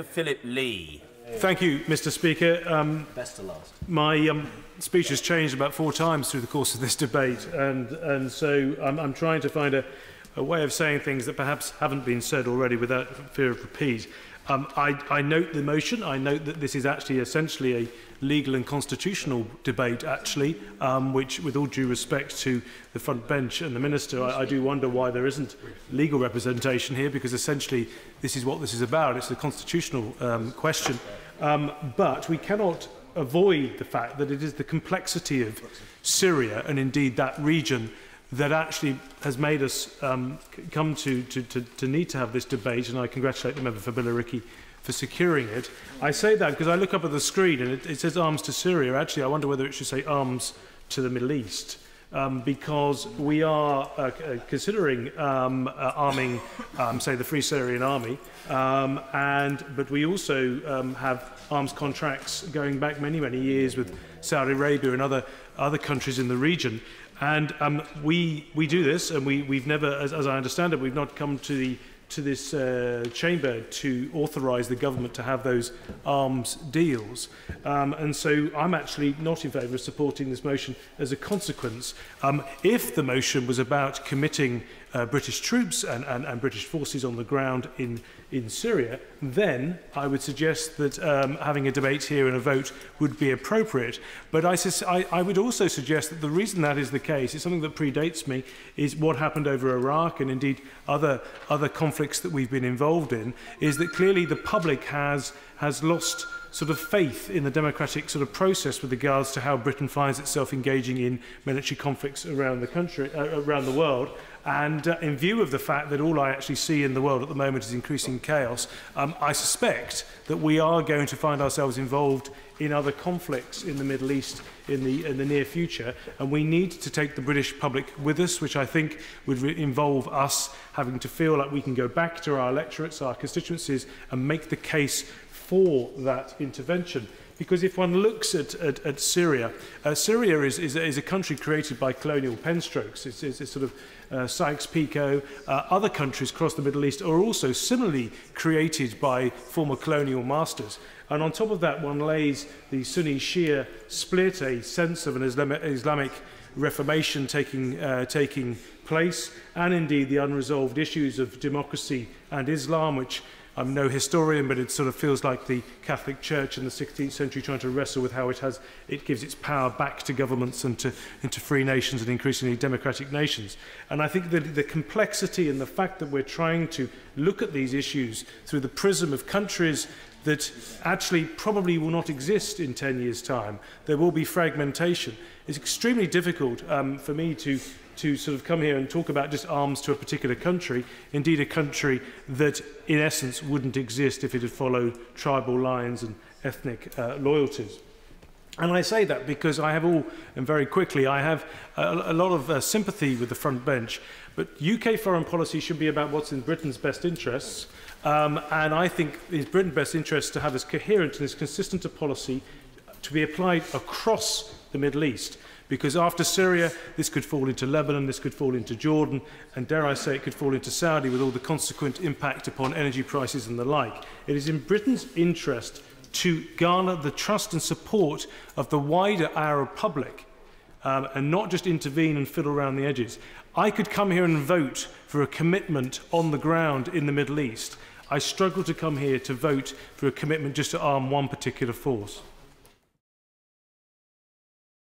Senator Phillip Lee. Thank you, Mr. Speaker. Best to last. My speech has changed about 4 times through the course of this debate, and so I'm trying to find a way of saying things that perhaps haven't been said already without fear of repeat. I note the motion. I note that this is actually essentially a legal and constitutional debate, actually, which, with all due respect to the front bench and the Minister, I do wonder why there isn't legal representation here, because essentially this is what this is about. It's a constitutional question. But we cannot avoid the fact that it is the complexity of Syria, and indeed that region, that actually has made us come to need to have this debate, and I congratulate the member for Billericay for securing it. I say that because I look up at the screen and it says arms to Syria. Actually, I wonder whether it should say arms to the Middle East, because we are considering arming, say, the Free Syrian Army, but we also have arms contracts going back many, many years with Saudi Arabia and other countries in the region. And we do this, and we've never, as I understand it, we've not come to this chamber to authorise the government to have those arms deals. And so I'm actually not in favour of supporting this motion as a consequence. If the motion was about committing British troops and British forces on the ground in Syria, then I would suggest that having a debate here and a vote would be appropriate. But I would also suggest that the reason that is the case is something that predates me, is what happened over Iraq and indeed other conflicts that we've been involved in, is that clearly the public has lost sort of faith in the democratic sort of process with regards to how Britain finds itself engaging in military conflicts around the country, around the world. And in view of the fact that all I actually see in the world at the moment is increasing chaos, I suspect that we are going to find ourselves involved in other conflicts in the Middle East in the near future, and we need to take the British public with us, which I think would involve us having to feel like we can go back to our electorates, our constituencies, and make the case for that intervention. Because if one looks at Syria, Syria is a country created by colonial penstrokes. It's sort of Sykes-Picot. Other countries across the Middle East are also similarly created by former colonial masters. And on top of that, one lays the Sunni-Shia split, a sense of an Islamic reformation taking place, and indeed the unresolved issues of democracy and Islam, which I'm no historian, but it sort of feels like the Catholic Church in the 16th century trying to wrestle with how it gives its power back to governments and into free nations and increasingly democratic nations. And I think that the complexity and the fact that we're trying to look at these issues through the prism of countries that actually probably will not exist in 10 years' time, there will be fragmentation. It's extremely difficult for me to sort of come here and talk about just arms to a particular country, indeed a country that in essence wouldn't exist if it had followed tribal lines and ethnic loyalties. And I say that because I have and very quickly, I have a lot of sympathy with the front bench, but UK foreign policy should be about what's in Britain's best interests, and I think it's Britain's best interest to have as coherent and as consistent a policy to be applied across the Middle East. Because after Syria, this could fall into Lebanon, this could fall into Jordan, and dare I say it could fall into Saudi with all the consequent impact upon energy prices and the like. It is in Britain's interest to garner the trust and support of the wider Arab public and not just intervene and fiddle around the edges. I could come here and vote for a commitment on the ground in the Middle East. I struggle to come here to vote for a commitment just to arm one particular force.